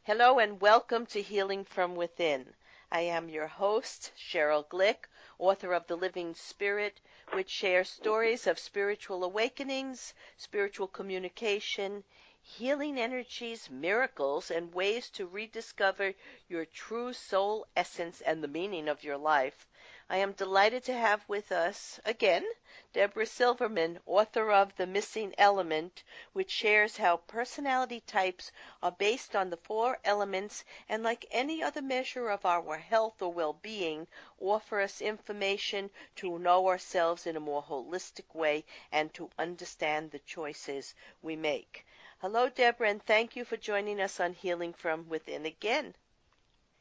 Hello and welcome to Healing from Within. I am your host, Sheryl, author of The Living Spirit, which shares stories of spiritual awakenings, spiritual communication, healing energies, miracles, and ways to rediscover your true soul essence and the meaning of your life. I am delighted to have with us again Debra Silverman, author of The Missing Element, which shares how personality types are based on the four elements and, like any other measure of our health or well-being, offer us information to know ourselves in a more holistic way and to understand the choices we make. Hello, Debra, and thank you for joining us on Healing from Within again.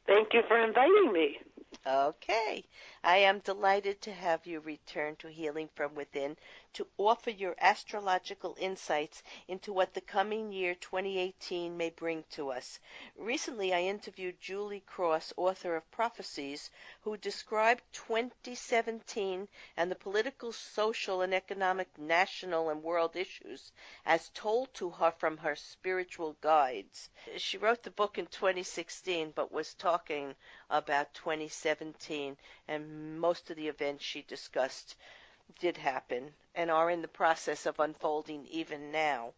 Thank you for inviting me. Okay. I am delighted to have you return to Healing from Within to offer your astrological insights into what the coming year 2018 may bring to us. Recently, I interviewed Julie Cross, author of Prophecies, who described 2017 and the political, social, and economic national and world issues as told to her from her spiritual guides. She wrote the book in 2016, but was talking about 2017, and most of the events she discussed did happen and are in the process of unfolding even now.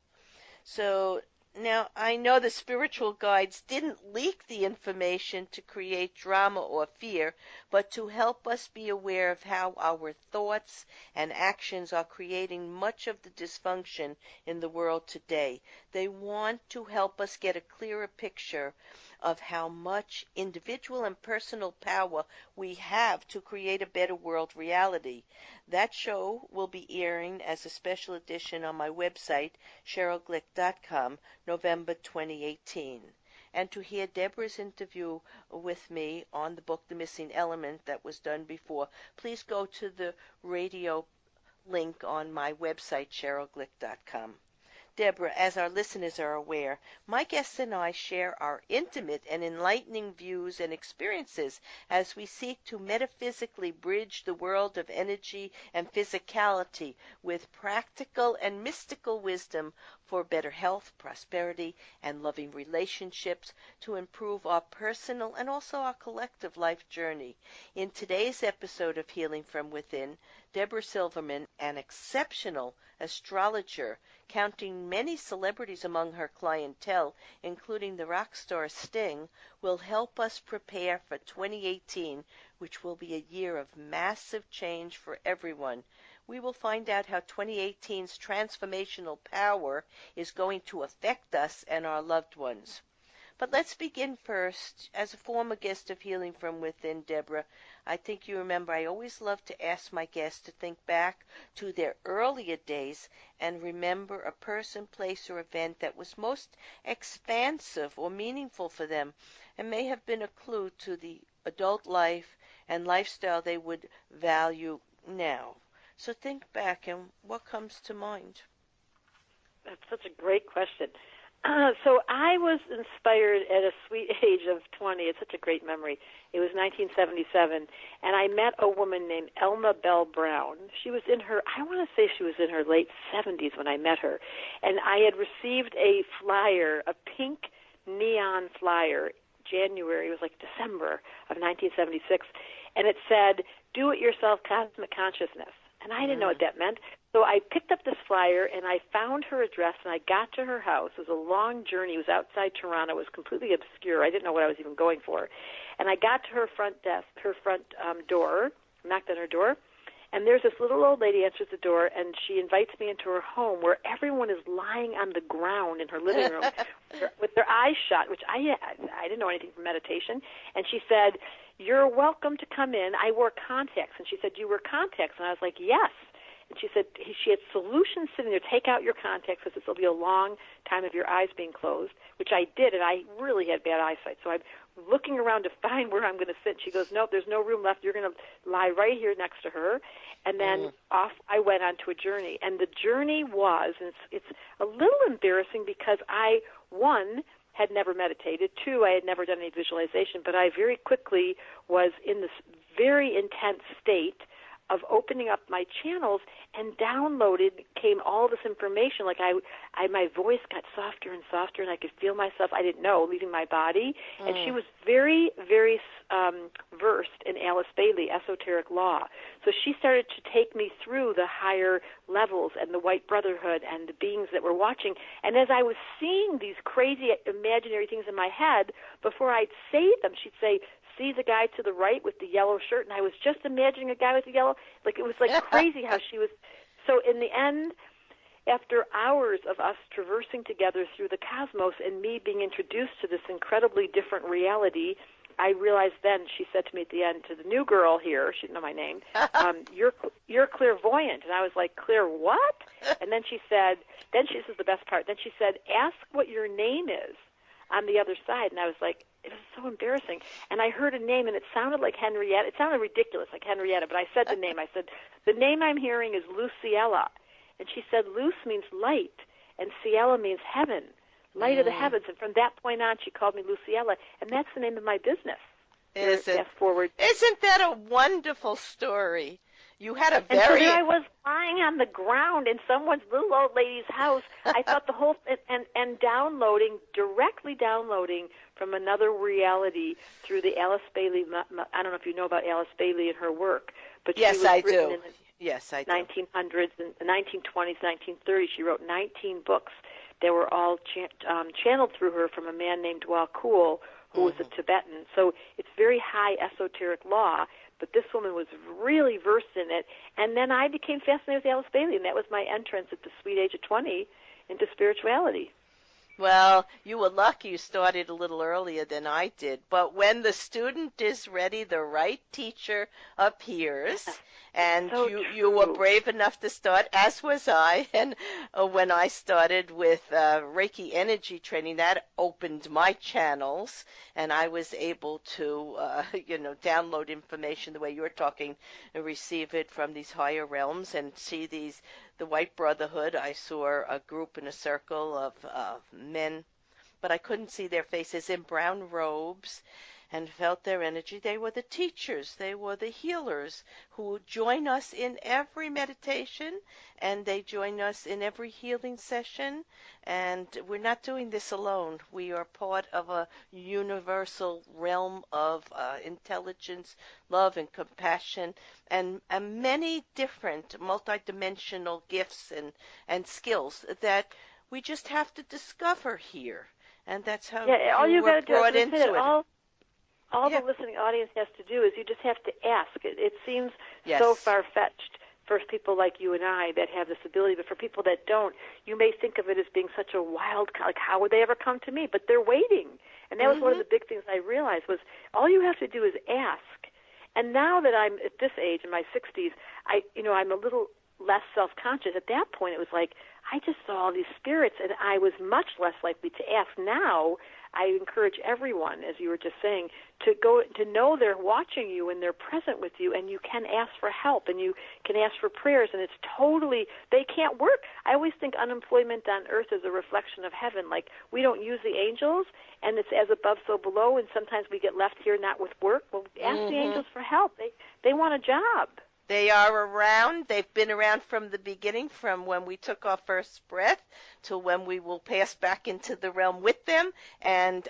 So now I know the spiritual guides didn't leak the information to create drama or fear, but to help us be aware of how our thoughts and actions are creating much of the dysfunction in the world today. They want to help us get a clearer picture of how much individual and personal power we have to create a better world reality. That show will be airing as a special edition on my website, SherylGlick.com, November 2018. And to hear Debra's interview with me on the book The Missing Element that was done before, please go to the radio link on my website, SherylGlick.com. Debra, as our listeners are aware, my guests and I share our intimate and enlightening views and experiences as we seek to metaphysically bridge the world of energy and physicality with practical and mystical wisdom for better health, prosperity, and loving relationships to improve our personal and also our collective life journey. In today's episode of Healing from Within, Debra Silverman, an exceptional astrologer, counting many celebrities among her clientele, including the rock star Sting, will help us prepare for 2018, which will be a year of massive change for everyone. We will find out how 2018's transformational power is going to affect us and our loved ones. But let's begin first. As a former guest of Healing from Within, Debra, I think you remember I always love to ask my guests to think back to their earlier days and remember a person, place, or event that was most expansive or meaningful for them and may have been a clue to the adult life and lifestyle they would value now. So think back, and what comes to mind? That's such a great question. So I was inspired at a sweet age of 20. It's such a great memory. It was 1977, and I met a woman named Elma Bell Brown. She was in her, I want to say she was in her late 70s when I met her, and I had received a flyer, a pink neon flyer, January, it was like December of 1976, and it said, "Do-it-yourself cosmic consciousness." And I didn't know what that meant. So I picked up this flyer, and I found her address, and I got to her house. It was a long journey. It was outside Toronto. It was completely obscure. I didn't know what I was even going for. And I got to her front desk, her front door, knocked on her door, and there's this little old lady answers the door, and she invites me into her home where everyone is lying on the ground in her living room with their eyes shut, which I didn't know anything from meditation. And she said, "You're welcome to come in. I wore contacts." And she said, "You wear contacts?" And I was like, "Yes." And she said she had solutions sitting there. "Take out your contacts because this will be a long time of your eyes being closed," which I did, and I really had bad eyesight. So I'm looking around to find where I'm going to sit. She goes, "Nope, there's no room left. You're going to lie right here next to her." And then off I went on to a journey. And the journey was, and it's a little embarrassing because I, one, had never meditated. Two, I had never done any visualization, but I very quickly was in this very intense state of opening up my channels, and downloaded came all this information. Like my voice got softer and softer, and I could feel myself, I didn't know, leaving my body. And she was very, very versed in Alice Bailey, esoteric law. So she started to take me through the higher levels and the White Brotherhood and the beings that were watching. And as I was seeing these crazy imaginary things in my head, before I'd say them, she'd say, see the guy to the right with the yellow shirt, and I was just imagining a guy with the yellow, like it was like crazy how she was. So in the end, after hours of us traversing together through the cosmos and me being introduced to this incredibly different reality, I realized then, she said to me at the end, to the new girl here, she didn't know my name, you're clairvoyant. And I was like, clair what? And then she said, this is the best part, then she said, ask what your name is on the other side. And I was like, it was so embarrassing. And I heard a name, and it sounded like Henrietta. It sounded ridiculous, like Henrietta, but I said the name. I said, the name I'm hearing is Luciella. And she said, Luce means light, and Ciela means heaven, light of the heavens. And from that point on, she called me Luciella, and that's the name of my business. Fast forward. Isn't that a wonderful story? You had a And so there I was lying on the ground in someone's little old lady's house. I thought the whole and directly downloading from another reality through the Alice Bailey. I don't know if you know about Alice Bailey and her work, but yes, she was I written do. in the Yes, I do. 1900s and the 1920s, 1930s. She wrote 19 books. They were all channeled through her from a man named Dwal Kul, who was a Tibetan. So it's very high esoteric law, but this woman was really versed in it. And then I became fascinated with Alice Bailey, and that was my entrance at the sweet age of 20 into spirituality. Well, you were lucky you started a little earlier than I did. But when the student is ready, the right teacher appears. And So you were brave enough to start, as was I. And when I started with Reiki energy training, that opened my channels. And I was able to, download information the way you're talking and receive it from these higher realms and see the White Brotherhood. I saw a group in a circle of men, but I couldn't see their faces, in brown robes, and felt their energy. They were the teachers. They were the healers who join us in every meditation, and they join us in every healing session. And we're not doing this alone. We are part of a universal realm of intelligence, love, and compassion, and many different multidimensional gifts and skills that we just have to discover here. And that's how all you were got to do brought into it. All the listening audience has to do is you just have to ask. It seems so far-fetched for people like you and I that have this ability, but for people that don't, you may think of it as being such a wild, like, how would they ever come to me? But they're waiting. And that was one of the big things I realized was all you have to do is ask. And now that I'm at this age, in my 60s, I'm a little less self-conscious. At that point, it was like I just saw all these spirits, and I was much less likely to ask. Now, I encourage everyone, as you were just saying, to know they're watching you and they're present with you, and you can ask for help and you can ask for prayers, and it's totally, they can't work. I always think unemployment on earth is a reflection of heaven. Like, we don't use the angels, and it's as above, so below, and sometimes we get left here not with work. Well, ask the angels for help. They want a job. They are around. They've been around from the beginning, from when we took our first breath to when we will pass back into the realm with them. And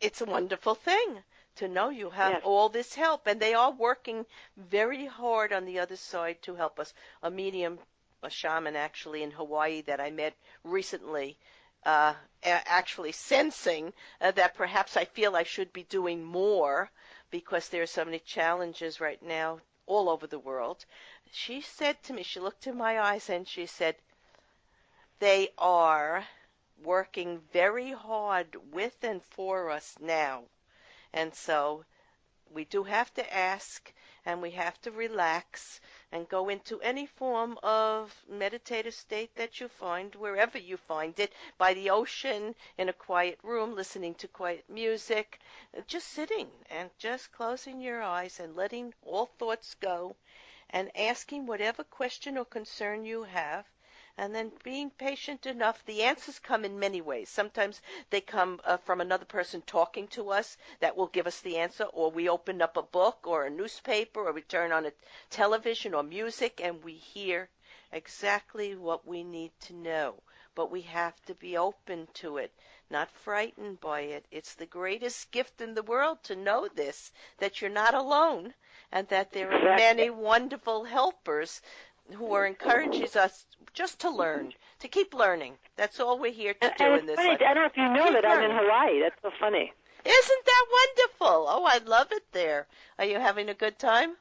it's a wonderful thing to know you have all this help. And they are working very hard on the other side to help us. A medium, a shaman actually in Hawaii that I met recently, actually sensing that perhaps I feel I should be doing more because there are so many challenges right now all over the world. She said to me, she looked in my eyes and she said, they are working very hard with and for us now. And so we do have to ask, and we have to relax and go into any form of meditative state that you find, wherever you find it, by the ocean, in a quiet room, listening to quiet music, just sitting and just closing your eyes and letting all thoughts go and asking whatever question or concern you have. And then being patient enough, the answers come in many ways. Sometimes they come from another person talking to us that will give us the answer, or we open up a book or a newspaper, or we turn on a television or music and we hear exactly what we need to know. But we have to be open to it, not frightened by it. It's the greatest gift in the world to know this, that you're not alone, and that there are many wonderful helpers who are encouraging us just to learn, to keep learning. That's all we're here to do in it's this funny, life. I don't know if you know Keep that I'm in learning. Hawaii. That's so funny. Isn't that wonderful? Oh, I love it there. Are you having a good time?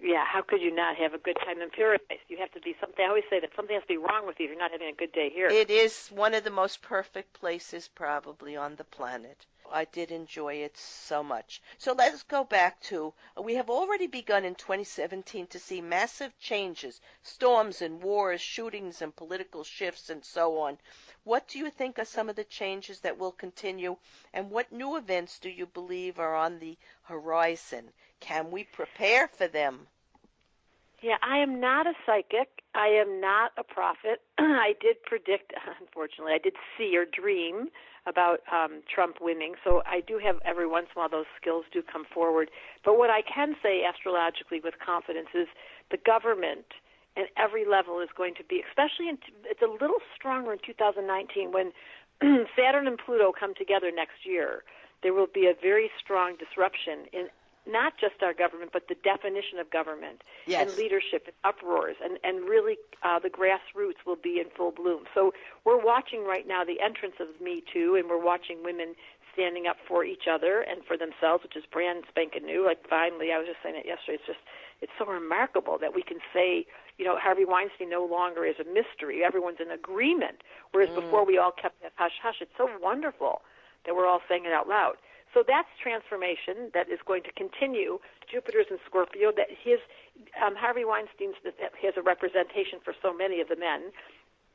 Yeah, how could you not have a good time in paradise? You have to be something. I always say that something has to be wrong with you if you're not having a good day here. It is one of the most perfect places probably on the planet. I did enjoy it so much. So let's go back to, we have already begun in 2017 to see massive changes, storms and wars, shootings and political shifts and so on. What do you think are some of the changes that will continue, and what new events do you believe are on the horizon? Can we prepare for them? Yeah, I am not a psychic. I am not a prophet. I did predict, unfortunately, I did see or dream about Trump winning. So I do have every once in a while those skills do come forward. But what I can say astrologically with confidence is the government at every level is going to be, especially it's a little stronger in 2019 when Saturn and Pluto come together next year. There will be a very strong disruption in not just our government, but the definition of government and leadership and uproars, and really the grassroots will be in full bloom. So we're watching right now the entrance of Me Too, and we're watching women standing up for each other and for themselves, which is brand spanking new. Like finally, I was just saying it yesterday, it's so remarkable that we can say, Harvey Weinstein no longer is a mystery. Everyone's in agreement, whereas before we all kept that hush-hush. It's so wonderful that we're all saying it out loud. So that's transformation that is going to continue. Jupiter's in Scorpio. That Harvey Weinstein's has a representation for so many of the men.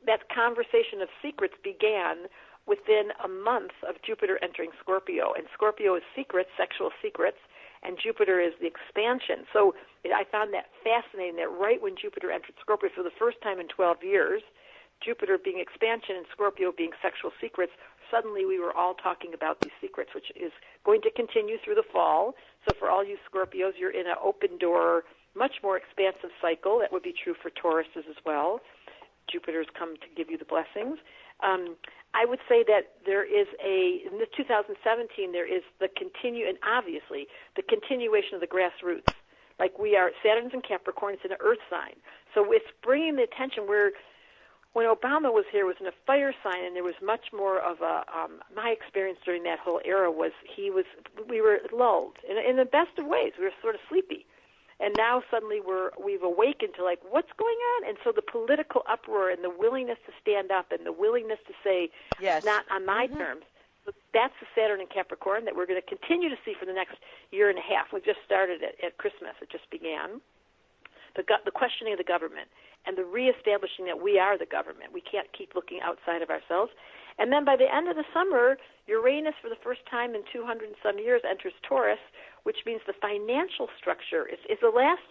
That conversation of secrets began within a month of Jupiter entering Scorpio. And Scorpio is secrets, sexual secrets, and Jupiter is the expansion. So I found that fascinating that right when Jupiter entered Scorpio for the first time in 12 years, Jupiter being expansion and Scorpio being sexual secrets, suddenly we were all talking about these secrets, which is going to continue through the fall. So for all you Scorpios, you're in an open door, much more expansive cycle. That would be true for Tauruses as well. Jupiter's come to give you the blessings. I would say that there is in the 2017, there is and obviously, the continuation of the grassroots. Like Saturn's in Capricorn, it's in an earth sign. So it's bringing the attention where, when Obama was here, it was in a fire sign, and there was much more of my experience during that whole era was we were lulled in the best of ways. We were sort of sleepy. And now suddenly we've awakened to what's going on? And so the political uproar and the willingness to stand up and the willingness to say, not on my terms, that's the Saturn in Capricorn that we're going to continue to see for the next year and a half. We just started at Christmas. It just began. The questioning of the government and the reestablishing that we are the government. We can't keep looking outside of ourselves. And then by the end of the summer, Uranus, for the first time in 200 and some years, enters Taurus, which means the financial structure. It's the last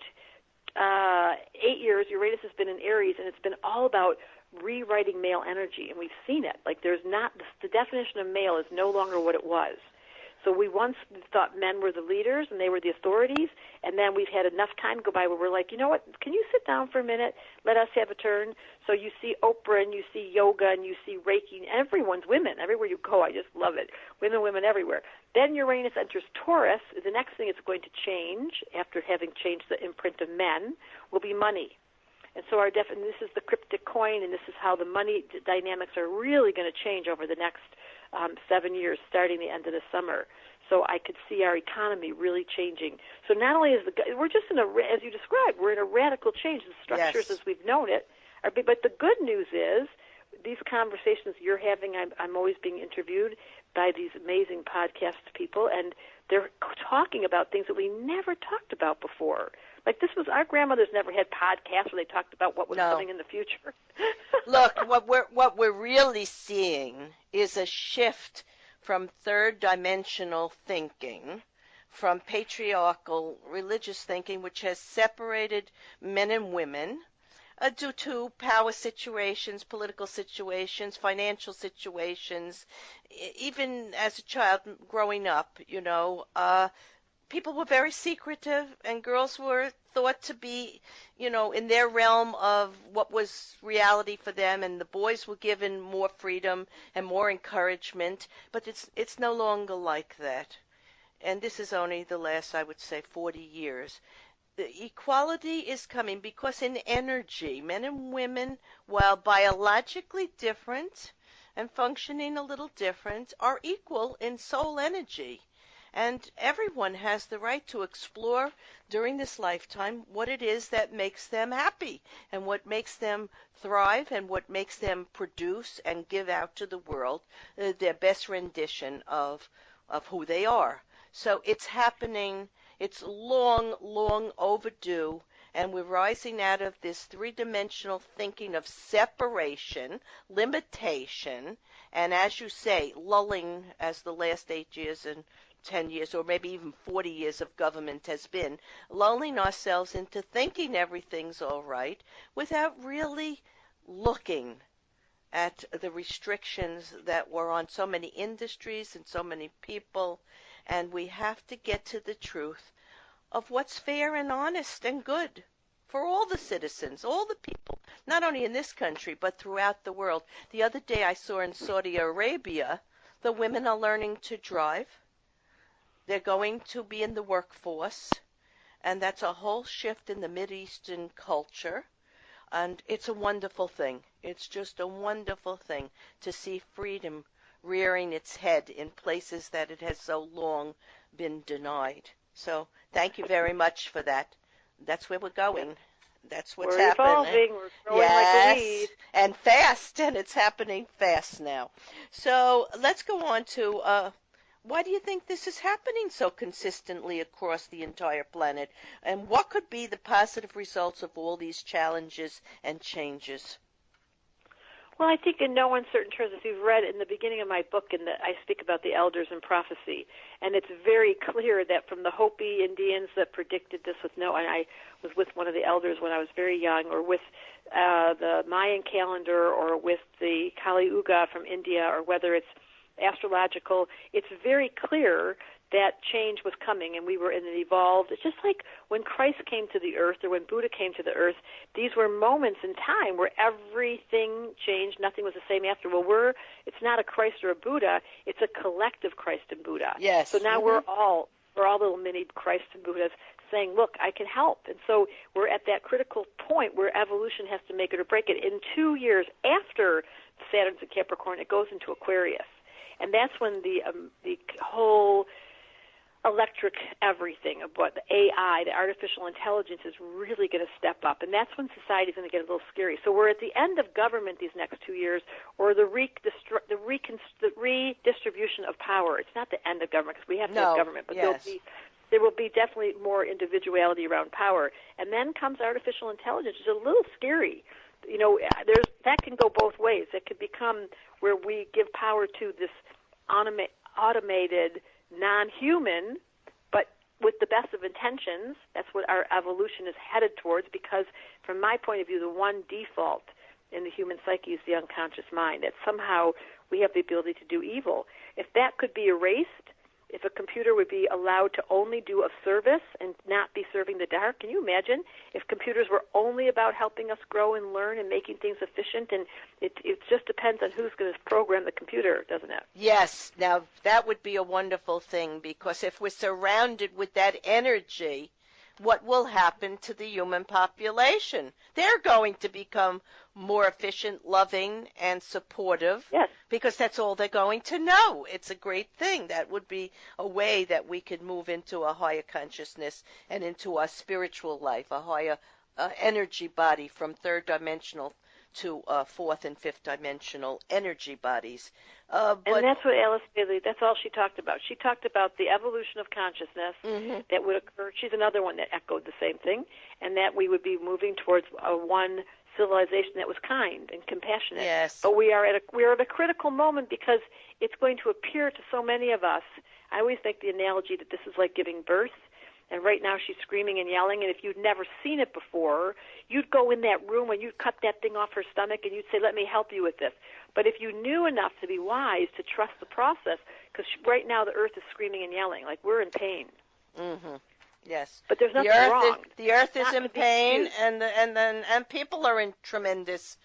8 years, Uranus has been in Aries, and it's been all about rewriting male energy, and we've seen it. The definition of male is no longer what it was. So we once thought men were the leaders and they were the authorities, and then we've had enough time go by where we're like, you know what, can you sit down for a minute? Let us have a turn. So you see Oprah and you see yoga and you see Reiki, and everyone's women. Everywhere you go, I just love it. Women everywhere. Then Uranus enters Taurus. The next thing it's going to change, after having changed the imprint of men, will be money. And so this is the cryptic coin, and this is how the money dynamics are really going to change over the next 7 years, starting the end of the summer. So I could see our economy really changing. So not only we're just as you described, we're in a radical change. The structures as we've known it are big. But the good news is these conversations you're having, I'm always being interviewed by these amazing podcast people, and they're talking about things that we never talked about before. Like our grandmothers never had podcasts where they talked about what was coming in the future. Look, what we're really seeing is a shift from third dimensional thinking, from patriarchal religious thinking, which has separated men and women, due to power situations, political situations, financial situations. Even as a child growing up, people were very secretive, and girls were thought to be, in their realm of what was reality for them, and the boys were given more freedom and more encouragement. But it's no longer like that. And this is only the last, I would say, 40 years. The equality is coming because in energy, men and women, while biologically different and functioning a little different, are equal in soul energy. And everyone has the right to explore during this lifetime what it is that makes them happy and what makes them thrive and what makes them produce and give out to the world their best rendition of who they are. So it's happening. It's long, long overdue, and we're rising out of this three-dimensional thinking of separation, limitation, and as you say, lulling as the last 8 years and 10 years, or maybe even 40 years of government has been, lulling ourselves into thinking everything's all right without really looking at the restrictions that were on so many industries and so many people. And we have to get to the truth of what's fair and honest and good for all the citizens, all the people, not only in this country, but throughout the world. The other day I saw in Saudi Arabia, the women are learning to drive. They're going to be in the workforce, and that's a whole shift in the Mideastern culture. And it's a wonderful thing. It's just a wonderful thing to see freedom rearing its head in places that it has so long been denied. So thank you very much for that. That's where we're going. That's what's We're happening. evolving. We're growing like a weed. And fast, and it's happening fast now. So let's go on to why do you think this is happening so consistently across the entire planet? And what could be the positive results of all these challenges and changes? Well, I think in no uncertain terms, if you've read in the beginning of my book, I speak about the elders and prophecy, and it's very clear that from the Hopi Indians that predicted this and I was with one of the elders when I was very young, or with the Mayan calendar, or with the Kali Yuga from India, or whether it's astrological, it's very clear that change was coming, and we were in an evolved. It's just like when Christ came to the earth, or when Buddha came to the earth. These were moments in time where everything changed. Nothing was the same after. Well, it's not a Christ or a Buddha. It's a collective Christ and Buddha. Yes. So now we're all little mini Christ and Buddhas saying, look, I can help. And so we're at that critical point where evolution has to make it or break it. In 2 years after Saturn's in Capricorn, it goes into Aquarius. And that's when the whole electric everything of what the AI, the artificial intelligence, is really going to step up. And that's when society is going to get a little scary. So we're at the end of government these next 2 years, or the redistribution of power. It's not the end of government, because we have to have government, but there will be definitely more individuality around power. And then comes artificial intelligence, which is a little scary. That can go both ways. It could become where we give power to this automated, non-human, but with the best of intentions. That's what our evolution is headed towards, because from my point of view, the one default in the human psyche is the unconscious mind, that somehow we have the ability to do evil. If that could be erased, if a computer would be allowed to only do a service and not be serving the dark, can you imagine if computers were only about helping us grow and learn and making things efficient? And it just depends on who's going to program the computer, doesn't it? Yes. Now, that would be a wonderful thing, because if we're surrounded with that energy, what will happen to the human population? They're going to become more efficient, loving, and supportive. Yes. Because that's all they're going to know. It's a great thing. That would be a way that we could move into a higher consciousness and into our spiritual life, a higher energy body from third dimensional to fourth and fifth dimensional energy bodies. And that's what Alice Bailey, that's all she talked about. She talked about the evolution of consciousness that would occur. She's another one that echoed the same thing, and that we would be moving towards one civilization that was kind and compassionate. Yes. But we are at a critical moment, because it's going to appear to so many of us. I always make the analogy that this is like giving birth. and right now she's screaming and yelling, and if you'd never seen it before, you'd go in that room and you'd cut that thing off her stomach and you'd say, let me help you with this. But if you knew enough to be wise to trust the process, because right now the earth is screaming and yelling, like we're in pain. Mm-hmm. Yes. But there's nothing wrong. The earth is Not in to be pain, confused. and people are in tremendous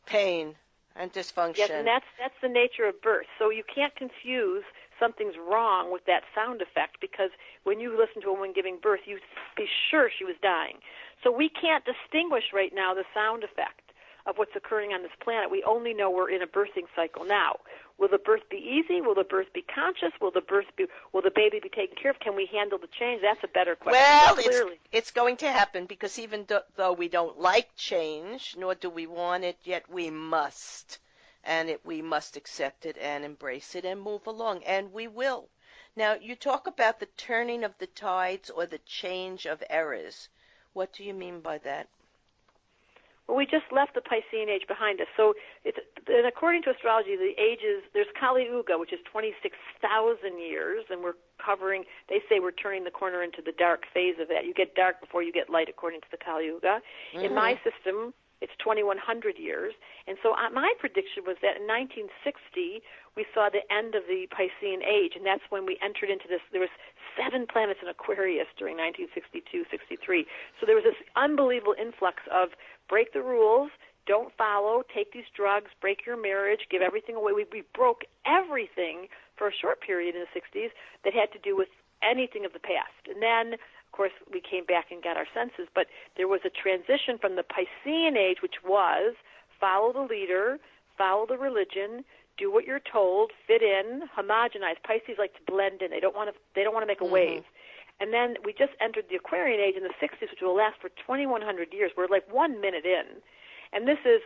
pain and dysfunction. Yes, and that's the nature of birth. So you can't confuse something's wrong with that sound effect, because when you listen to a woman giving birth, you'd be sure she was dying. So we can't distinguish right now the sound effect of what's occurring on this planet. We only know we're in a birthing cycle now. Will the birth be easy? Will the birth be conscious? Will the baby be taken care of? Can we handle the change? That's a better question. Well, clearly, it's going to happen, because even though we don't like change, nor do we want it, yet we must. And we must accept it and embrace it and move along, and we will. Now, you talk about the turning of the tides or the change of eras. What do you mean by that? well, we just left the Piscean age behind us. So, and according to astrology, the ages, there's Kali Yuga, which is 26,000 years, and they say we're turning the corner into the dark phase of that. You get dark before you get light, according to the Kali Yuga. Mm-hmm. In my system, it's 2,100 years. And so my prediction was that in 1960, we saw the end of the Piscean age, and that's when we entered into this. There was 7 planets in Aquarius during 1962, 63. So there was this unbelievable influx of break the rules, don't follow, take these drugs, break your marriage, give everything away. We broke everything for a short period in the 60s that had to do with anything of the past. And then, of course, we came back and got our senses, but there was a transition from the Piscean age, which was follow the leader, follow the religion, do what you're told, fit in, homogenize. Pisces like to blend in. They don't want to make a wave. And then we just entered the Aquarian age in the 60s, which will last for 2,100 years. We're like 1 minute in. And this is,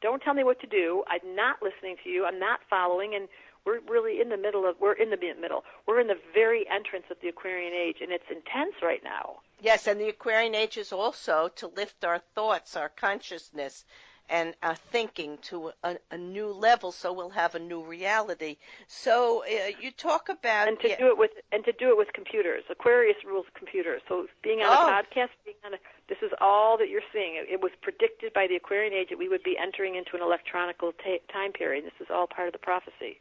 don't tell me what to do. I'm not listening to you. I'm not following. And we're really in the middle. We're in the very entrance of the Aquarian age, and it's intense right now. Yes, and the Aquarian age is also to lift our thoughts, our consciousness, and our thinking to a new level, so we'll have a new reality. So you talk about and to do it with computers. Aquarius rules computers. So being on a podcast, this is all that you're seeing. It was predicted by the Aquarian age that we would be entering into an electronical time period. This is all part of the prophecy.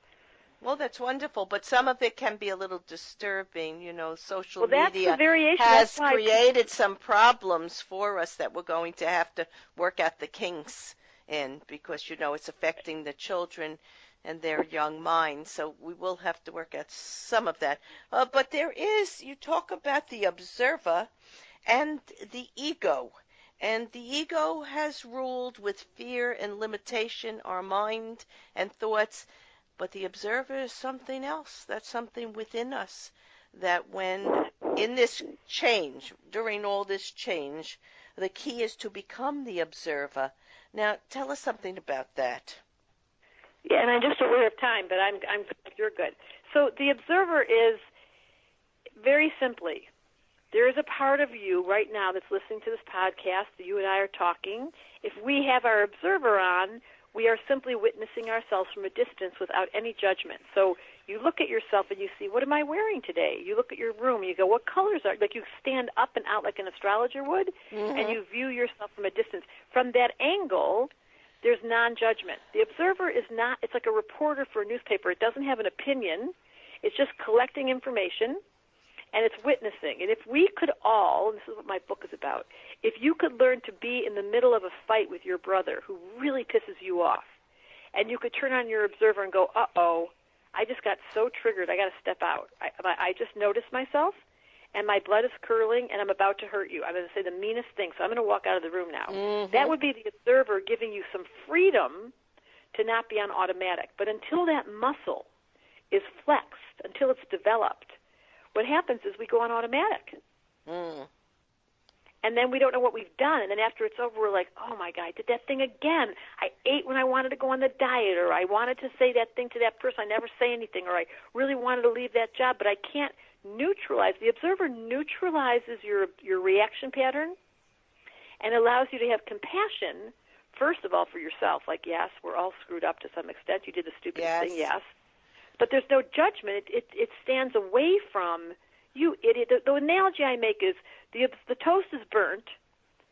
Well, that's wonderful, but some of it can be a little disturbing. Social media has created some problems for us that we're going to have to work out the kinks in, because, it's affecting the children and their young minds. So we will have to work out some of that. But you talk about the observer and the ego. And the ego has ruled with fear and limitation our mind and thoughts. But the observer is something else. That's something within us that when in this change, during all this change, the key is to become the observer. Now, tell us something about that. Yeah, and I'm just aware of time, but you're good. So the observer is, very simply, there is a part of you right now that's listening to this podcast that you and I are talking. If we have our observer on, we are simply witnessing ourselves from a distance without any judgment. So you look at yourself and you see, what am I wearing today? You look at your room and you go, what colors are, like you stand up and out like an astrologer would, and you view yourself from a distance. From that angle, there's non-judgment. The observer is not, it's like a reporter for a newspaper. It doesn't have an opinion. It's just collecting information, and it's witnessing. And if we could all, and this is what my book is about, if you could learn to be in the middle of a fight with your brother who really pisses you off, and you could turn on your observer and go, uh-oh, I just got so triggered, I got to step out. I just noticed myself, and my blood is curling, and I'm about to hurt you. I'm going to say the meanest thing, so I'm going to walk out of the room now. That would be the observer giving you some freedom to not be on automatic. But until that muscle is flexed, until it's developed, what happens is we go on automatic. And then we don't know what we've done. And then after it's over, we're like, oh, my God, I did that thing again. I ate when I wanted to go on the diet, or I wanted to say that thing to that person. I never say anything, or I really wanted to leave that job, but I can't neutralize. The observer neutralizes your reaction pattern and allows you to have compassion, first of all, for yourself. Like, yes, we're all screwed up to some extent. You did the stupidest thing, yes. But there's no judgment. It stands away from You idiot. The analogy I make is the toast is burnt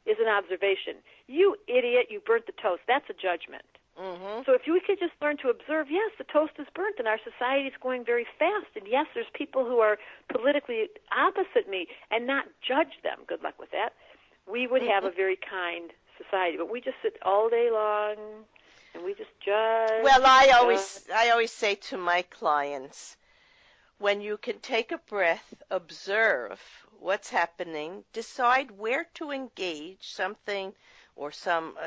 is an observation. You idiot, you burnt the toast. That's a judgment. Mm-hmm. So if we could just learn to observe, yes, the toast is burnt and our society is going very fast, and yes, there's people who are politically opposite me, and not judge them. Good luck with that. We would have a very kind society, but we just sit all day long and we just judge. Well, I always say to my clients, when you can take a breath, observe what's happening, decide where to engage something or some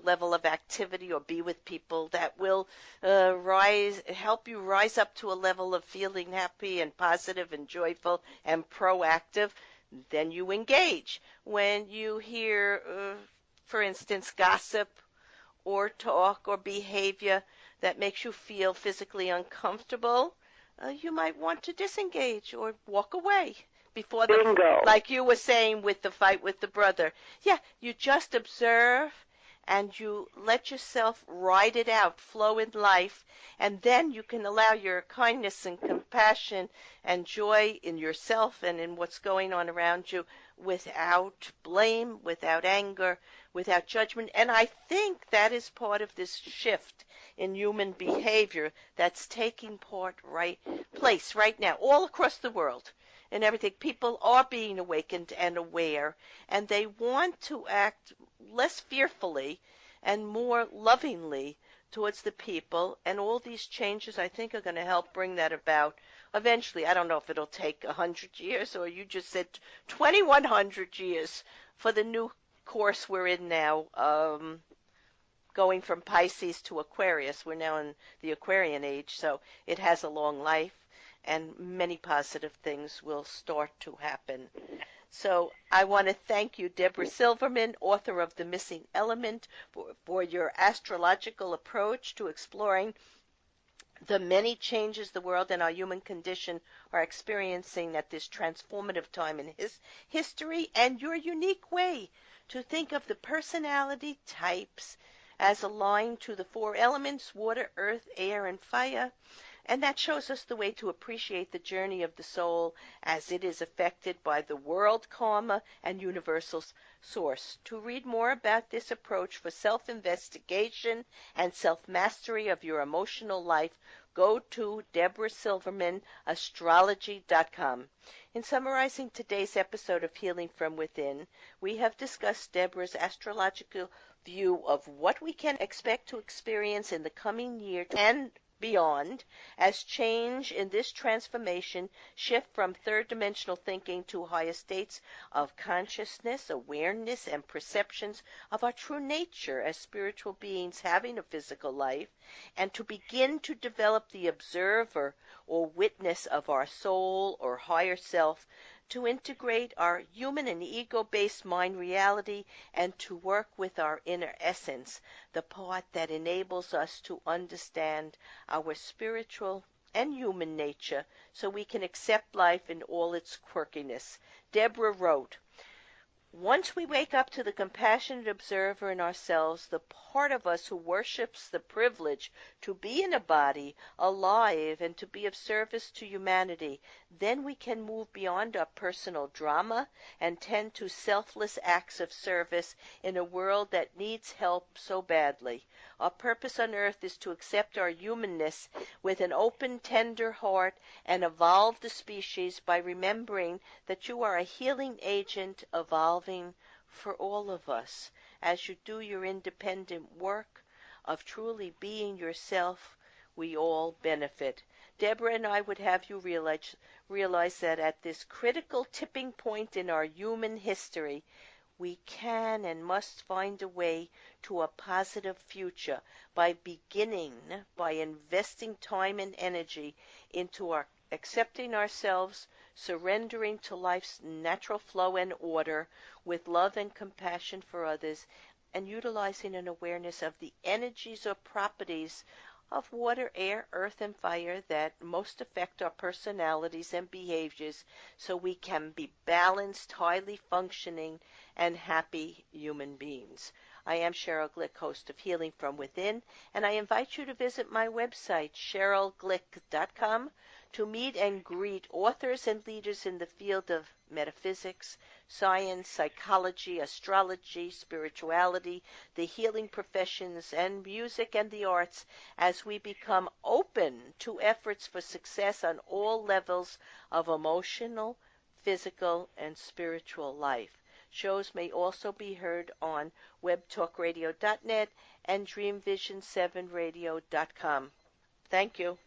level of activity, or be with people that will help you rise up to a level of feeling happy and positive and joyful and proactive, then you engage. When you hear, for instance, gossip or talk or behavior that makes you feel physically uncomfortable, you might want to disengage or walk away before Bingo. like you were saying with the fight with the brother. Yeah, you just observe and you let yourself ride it out, flow in life, and then you can allow your kindness and compassion and joy in yourself and in what's going on around you without blame, without anger, without judgment. And I think that is part of this shift in human behavior that's taking place right now all across the world and everything. People are being awakened and aware, and they want to act less fearfully and more lovingly towards the people. And all these changes, I think, are going to help bring that about eventually. I don't know if it'll take 100 years, or you just said 2,100 years for the new course we're in now, going from Pisces to Aquarius. We're now in the Aquarian age, so it has a long life, and many positive things will start to happen. So I want to thank you, Debra Silverman, author of The Missing Element, for your astrological approach to exploring the many changes the world and our human condition are experiencing at this transformative time in history, and your unique way to think of the personality types as aligned to the four elements: water, earth, air, and fire. And that shows us the way to appreciate the journey of the soul as it is affected by the world karma and universal source. To read more about this approach for self-investigation and self-mastery of your emotional life, go to debrasilvermanastrology.com. In summarizing today's episode of Healing from Within, we have discussed Debra's astrological view of what we can expect to experience in the coming year and beyond, as change in this transformation shift from third-dimensional thinking to higher states of consciousness, awareness, and perceptions of our true nature as spiritual beings having a physical life, and to begin to develop the observer or witness of our soul or higher self, to integrate our human and ego-based mind reality, and to work with our inner essence, the part that enables us to understand our spiritual and human nature so we can accept life in all its quirkiness. Debra wrote, "Once we wake up to the compassionate observer in ourselves, the part of us who worships the privilege to be in a body, alive, and to be of service to humanity, then we can move beyond our personal drama and tend to selfless acts of service in a world that needs help so badly. Our purpose on earth is to accept our humanness with an open, tender heart and evolve the species by remembering that you are a healing agent evolving for all of us. As you do your independent work of truly being yourself, we all benefit." Debra and I would have you realize that at this critical tipping point in our human history, we can and must find a way to a positive future by investing time and energy into our accepting ourselves, surrendering to life's natural flow and order with love and compassion for others, and utilizing an awareness of the energies or properties of water, air, earth, and fire that most affect our personalities and behaviors so we can be balanced, highly functioning, and happy human beings. I am Sheryl Glick, host of Healing from Within, and I invite you to visit my website, SherylGlick.com, to meet and greet authors and leaders in the field of metaphysics, science, psychology, astrology, spirituality, the healing professions, and music and the arts as we become open to efforts for success on all levels of emotional, physical, and spiritual life. Shows may also be heard on webtalkradio.net and dreamvision7radio.com. Thank you.